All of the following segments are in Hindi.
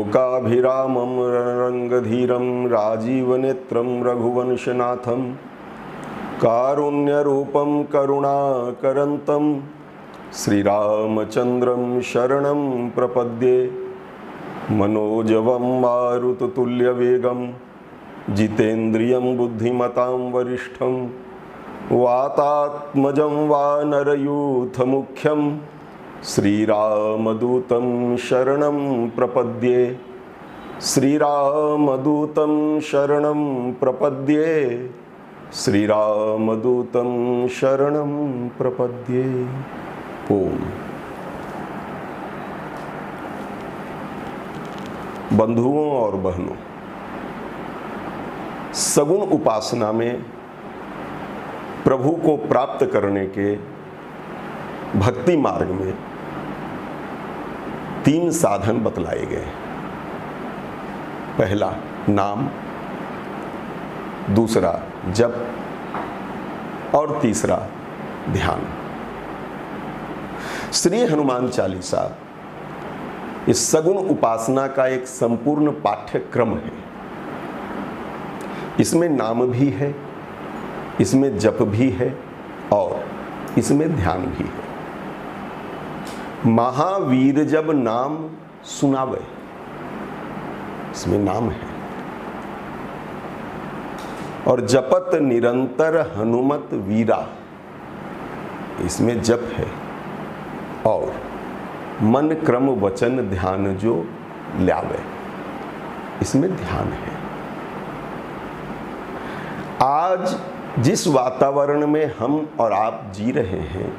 लोकाभिरामं रंगधीरं राजीवनेत्रं रघुवंशनाथं कारुण्यरूपं करुणाकरन्तं श्रीरामचन्द्रं शरणं प्रपद्ये। मनोजवं मारुततुल्यवेगं जितेन्द्रियं बुद्धिमतां वरिष्ठं वातात्मजं वानरयूथमुख्यं श्रीरामदूतं शरणं प्रपद्ये। श्रीरामदूतं शरणं प्रपद्ये। श्रीरामदूतं शरणं प्रपद्ये। ओम। बंधुओं और बहनों, सगुण उपासना में प्रभु को प्राप्त करने के भक्ति मार्ग में 3 साधन बतलाए गए। पहला नाम, दूसरा जप और तीसरा ध्यान। श्री हनुमान चालीसा इस सगुण उपासना का एक संपूर्ण पाठ्यक्रम है। इसमें नाम भी है, इसमें जप भी है और इसमें ध्यान भी है। महावीर जब नाम सुनावे, इसमें नाम है। और जपत निरंतर हनुमत वीरा, इसमें जप है। और मन क्रम वचन ध्यान जो ल्यावे, इसमें ध्यान है। आज जिस वातावरण में हम और आप जी रहे हैं,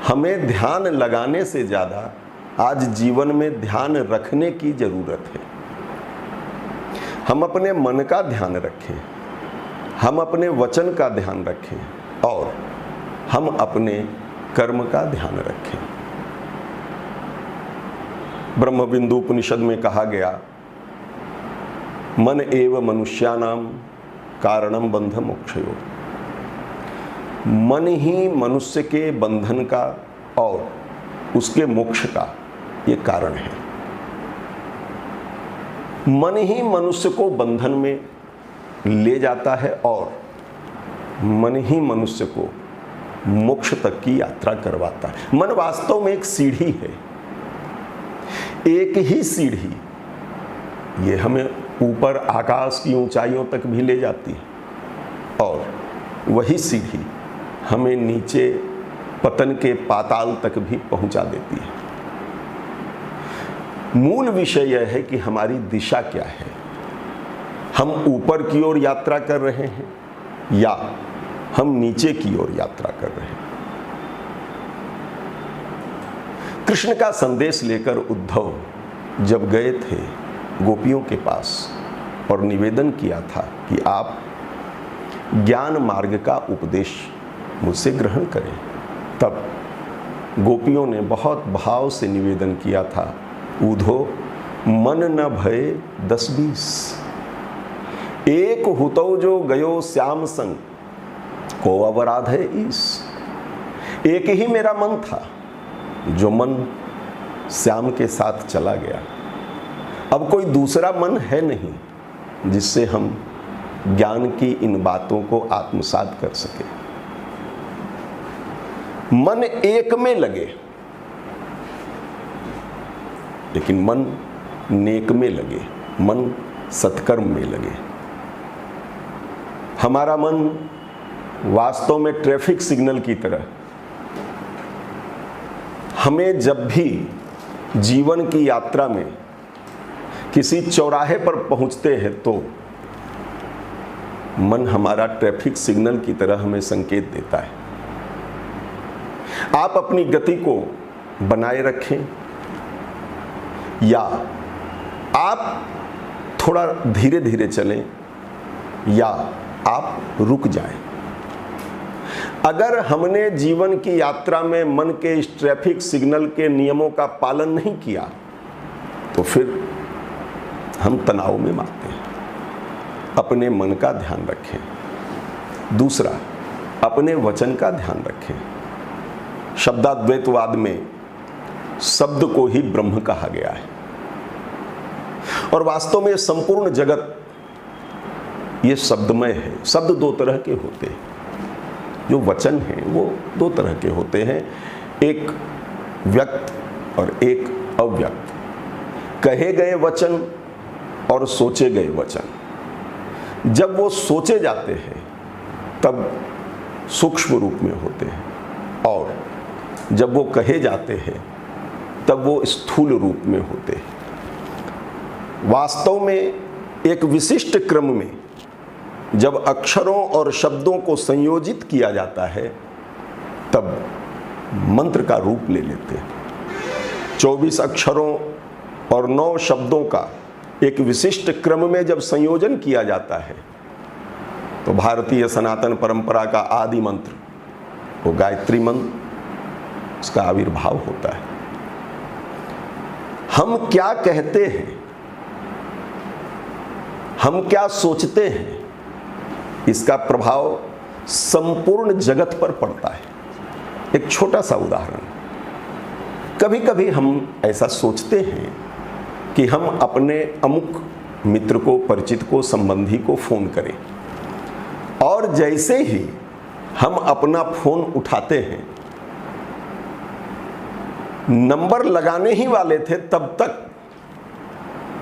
हमें ध्यान लगाने से ज़्यादा आज जीवन में ध्यान रखने की ज़रूरत है। हम अपने मन का ध्यान रखें, हम अपने वचन का ध्यान रखें और हम अपने कर्म का ध्यान रखें। ब्रह्मबिंदु उपनिषद में कहा गया, मन एव मनुष्यानाम कारणम बंध मोक्षयो। मन ही मनुष्य के बंधन का और उसके मोक्ष का ये कारण है। मन ही मनुष्य को बंधन में ले जाता है और मन ही मनुष्य को मोक्ष तक की यात्रा करवाता है। मन वास्तव में एक सीढ़ी है, एक ही सीढ़ी, ये हमें ऊपर आकाश की ऊंचाइयों तक भी ले जाती है और वही सीढ़ी हमें नीचे पतन के पाताल तक भी पहुंचा देती है। मूल विषय यह है कि हमारी दिशा क्या है। हम ऊपर की ओर यात्रा कर रहे हैं या हम नीचे की ओर यात्रा कर रहे हैं। कृष्ण का संदेश लेकर उद्धव जब गए थे गोपियों के पास और निवेदन किया था कि आप ज्ञान मार्ग का उपदेश मुझसे ग्रहण करें, तब गोपियों ने बहुत भाव से निवेदन किया था, ऊधो मन न भय 10-20, एक हुतो जो गयो श्याम संग को अपराध है ईस। एक ही मेरा मन था, जो मन श्याम के साथ चला गया। अब कोई दूसरा मन है नहीं जिससे हम ज्ञान की इन बातों को आत्मसात कर सके। मन एक में लगे, लेकिन मन नेक में लगे, मन सत्कर्म में लगे। हमारा मन वास्तव में ट्रैफिक सिग्नल की तरह हमें जब भी जीवन की यात्रा में किसी चौराहे पर पहुंचते हैं तो मन हमारा ट्रैफिक सिग्नल की तरह हमें संकेत देता है। आप अपनी गति को बनाए रखें या आप थोड़ा धीरे धीरे चलें या आप रुक जाएं। अगर हमने जीवन की यात्रा में मन के इस ट्रैफिक सिग्नल के नियमों का पालन नहीं किया तो फिर हम तनाव में मारते हैं। अपने मन का ध्यान रखें। दूसरा, अपने वचन का ध्यान रखें। शब्दाद्वैतवाद में शब्द को ही ब्रह्म कहा गया है। और वास्तव में संपूर्ण जगत ये शब्दमय है। शब्द दो तरह के होते हैं, जो वचन हैं वो दो तरह के होते हैं, एक व्यक्त और एक अव्यक्त। कहे गए वचन और सोचे गए वचन जब वो सोचे जाते हैं तब सूक्ष्म रूप में होते हैं, और जब वो कहे जाते हैं तब वो स्थूल रूप में होते हैं। वास्तव में एक विशिष्ट क्रम में जब अक्षरों और शब्दों को संयोजित किया जाता है तब मंत्र का रूप ले लेते हैं। 24 अक्षरों और 9 शब्दों का एक विशिष्ट क्रम में जब संयोजन किया जाता है तो भारतीय सनातन परंपरा का आदि मंत्र वो गायत्री मंत्र, उसका आविर्भाव होता है। हम क्या कहते हैं, हम क्या सोचते हैं, इसका प्रभाव संपूर्ण जगत पर पड़ता है। एक छोटा सा उदाहरण, कभी कभी हम ऐसा सोचते हैं कि हम अपने अमुक मित्र को, परिचित को, संबंधी को फोन करें, और जैसे ही हम अपना फोन उठाते हैं, नंबर लगाने ही वाले थे तब तक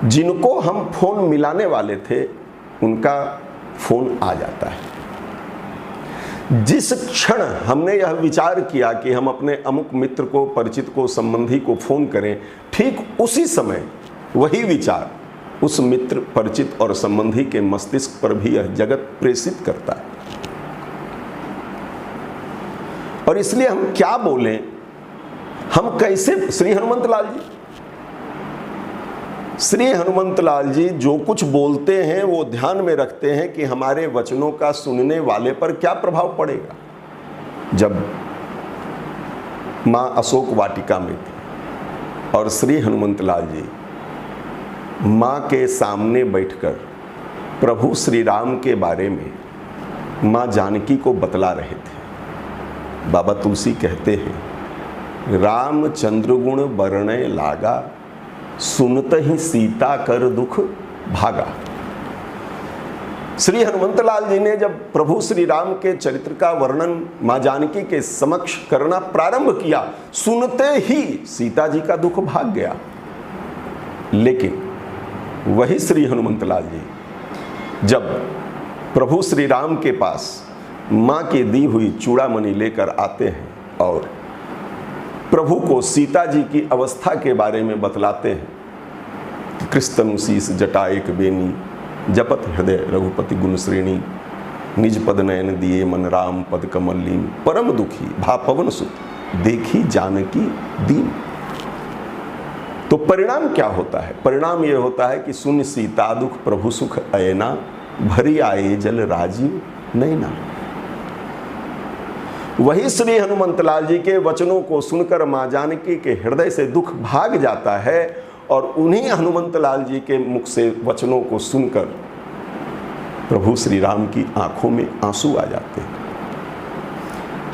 जिनको हम फोन मिलाने वाले थे उनका फोन आ जाता है। जिस क्षण हमने यह विचार किया कि हम अपने अमुक मित्र को, परिचित को, संबंधी को फोन करें, ठीक उसी समय वही विचार उस मित्र, परिचित और संबंधी के मस्तिष्क पर भी यह जगत प्रेषित करता है। और इसलिए हम क्या बोलें, हम कैसे, श्री हनुमंत लाल जी जो कुछ बोलते हैं वो ध्यान में रखते हैं कि हमारे वचनों का सुनने वाले पर क्या प्रभाव पड़ेगा। जब माँ अशोक वाटिका में थी और श्री हनुमंत लाल जी माँ के सामने बैठकर प्रभु श्री राम के बारे में माँ जानकी को बतला रहे थे। बाबा तुलसी कहते हैं, रामचंद्र गुण बरणे लागा, सुनत ही सीता कर दुख भागा। श्री हनुमंत लाल जी ने जब प्रभु श्री राम के चरित्र का वर्णन माँ जानकी के समक्ष करना प्रारंभ किया, सुनते ही सीता जी का दुख भाग गया। लेकिन वही श्री हनुमंत लाल जी जब प्रभु श्री राम के पास माँ की दी हुई चूड़ामणि लेकर आते हैं और प्रभु को सीता जी की अवस्था के बारे में बतलाते हैं, कृष्ण शीस जटा एक बेनी, जपत हृदय रघुपति गुण श्रेणी, निज पद नयन दिए मन राम पद कमलीन, परम दुखी भा पवन सुत देखी जानकी दीन। तो परिणाम क्या होता है? परिणाम यह होता है कि सुन सीता दुख प्रभु सुख अयना, भरी आए जल राजीव नैना। वही श्री हनुमंत लाल जी के वचनों को सुनकर माँ जानकी के हृदय से दुख भाग जाता है, और उन्हीं हनुमंत लाल जी के मुख से वचनों को सुनकर प्रभु श्री राम की आंखों में आंसू आ जाते हैं।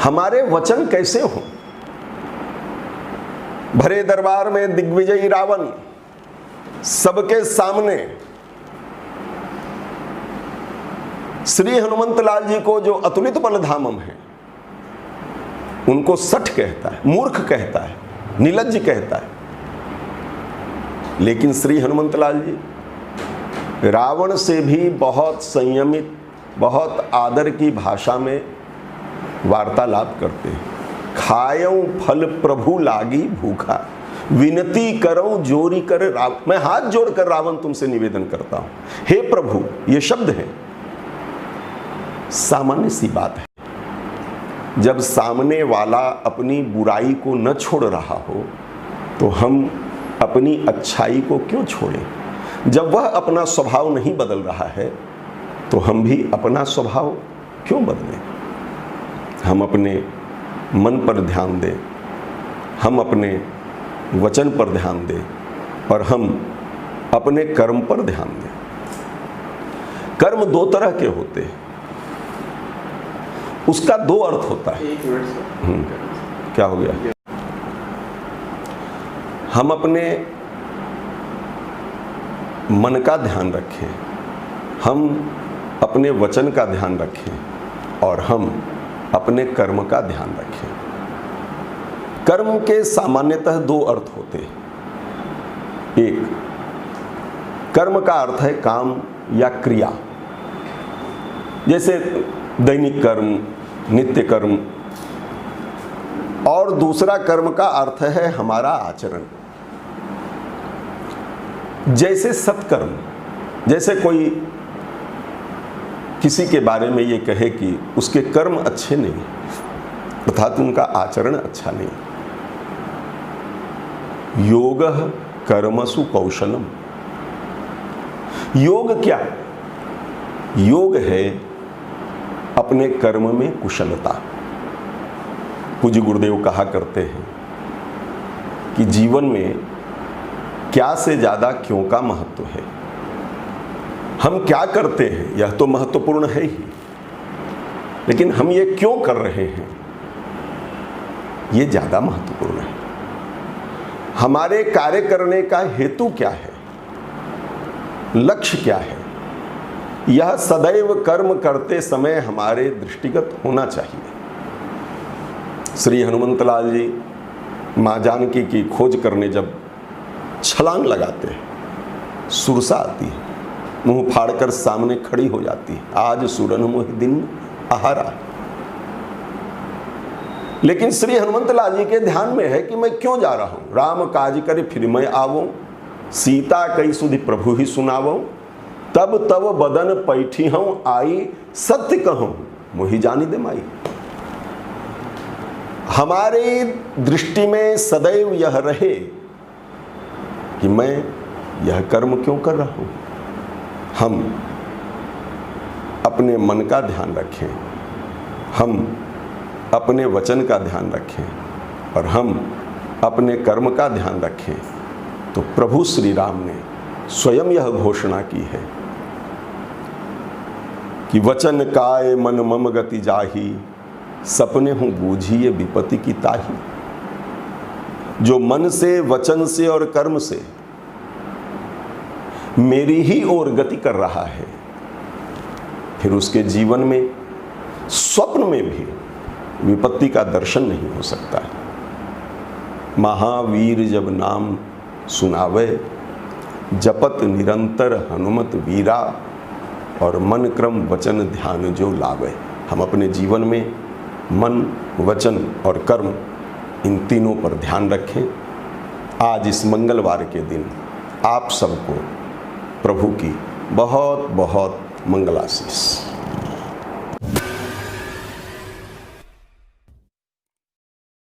हमारे वचन कैसे हों? भरे दरबार में दिग्विजयी रावण सबके सामने श्री हनुमंत लाल जी को जो अतुलित बलधामम है उनको सठ कहता है, मूर्ख कहता है, निर्लज्ज कहता है। लेकिन श्री हनुमंत लाल जी रावण से भी बहुत संयमित, बहुत आदर की भाषा में वार्तालाप करते हैं। खायऊं फल प्रभु लागी भूखा, विनती करऊं जोरी कर रावण। मैं हाथ जोड़कर रावण तुमसे निवेदन करता हूं, हे प्रभु। ये शब्द है, सामान्य सी बात है। जब सामने वाला अपनी बुराई को न छोड़ रहा हो तो हम अपनी अच्छाई को क्यों छोड़ें? जब वह अपना स्वभाव नहीं बदल रहा है तो हम भी अपना स्वभाव क्यों बदलें? हम अपने मन पर ध्यान दें, हम अपने वचन पर ध्यान दें, और हम अपने कर्म पर ध्यान दें। कर्म दो तरह के होते हैं, उसका दो अर्थ होता है। क्या हो गया? हम अपने मन का ध्यान रखें, हम अपने वचन का ध्यान रखें और हम अपने कर्म का ध्यान रखें। कर्म के सामान्यतः दो अर्थ होते हैं। एक, कर्म का अर्थ है काम या क्रिया, जैसे दैनिक कर्म, नित्य कर्म। और दूसरा कर्म का अर्थ है हमारा आचरण, जैसे सत्कर्म। जैसे कोई किसी के बारे में ये कहे कि उसके कर्म अच्छे नहीं, अर्थात उनका आचरण अच्छा नहीं। योगः कर्मसु कौशलम। योग क्या? योग है अपने कर्म में कुशलता। पूज्य गुरुदेव कहा करते हैं कि जीवन में क्या से ज्यादा क्यों का महत्व है। हम क्या करते हैं यह तो महत्वपूर्ण है ही, लेकिन हम ये क्यों कर रहे हैं ये ज्यादा महत्वपूर्ण है। हमारे कार्य करने का हेतु क्या है, लक्ष्य क्या है, यह सदैव कर्म करते समय हमारे दृष्टिगत होना चाहिए। श्री हनुमंतलाल जी माँ जानकी की खोज करने जब छलांग लगाते हैं, सुरसा आती है, मुंह फाड़कर सामने खड़ी हो जाती है, आज सुरन मोहि दिन आहारा। लेकिन श्री हनुमंतलाल जी के ध्यान में है कि मैं क्यों जा रहा हूं, राम काज करे फिर मैं आवो, सीता कई सुधि प्रभु ही सुनावो, तब तब बदन पैठी हूं आई, सत्य कहूं मोहि जानी दे माई। हमारी दृष्टि में सदैव यह रहे कि मैं यह कर्म क्यों कर रहा हूं। हम अपने मन का ध्यान रखें, हम अपने वचन का ध्यान रखें और हम अपने कर्म का ध्यान रखें, तो प्रभु श्री राम ने स्वयं यह घोषणा की है कि वचन काय मन मम गति जाही, सपने हूं बूझिए विपत्ति की ताही। जो मन से, वचन से और कर्म से मेरी ही ओर गति कर रहा है, फिर उसके जीवन में स्वप्न में भी विपत्ति का दर्शन नहीं हो सकता है। महावीर जब नाम सुनावे, जपत निरंतर हनुमत वीरा, और मन क्रम वचन ध्यान जो लावे। हम अपने जीवन में मन, वचन और कर्म, इन तीनों पर ध्यान रखें। आज इस मंगलवार के दिन आप सबको प्रभु की बहुत बहुत मंगलाशीष।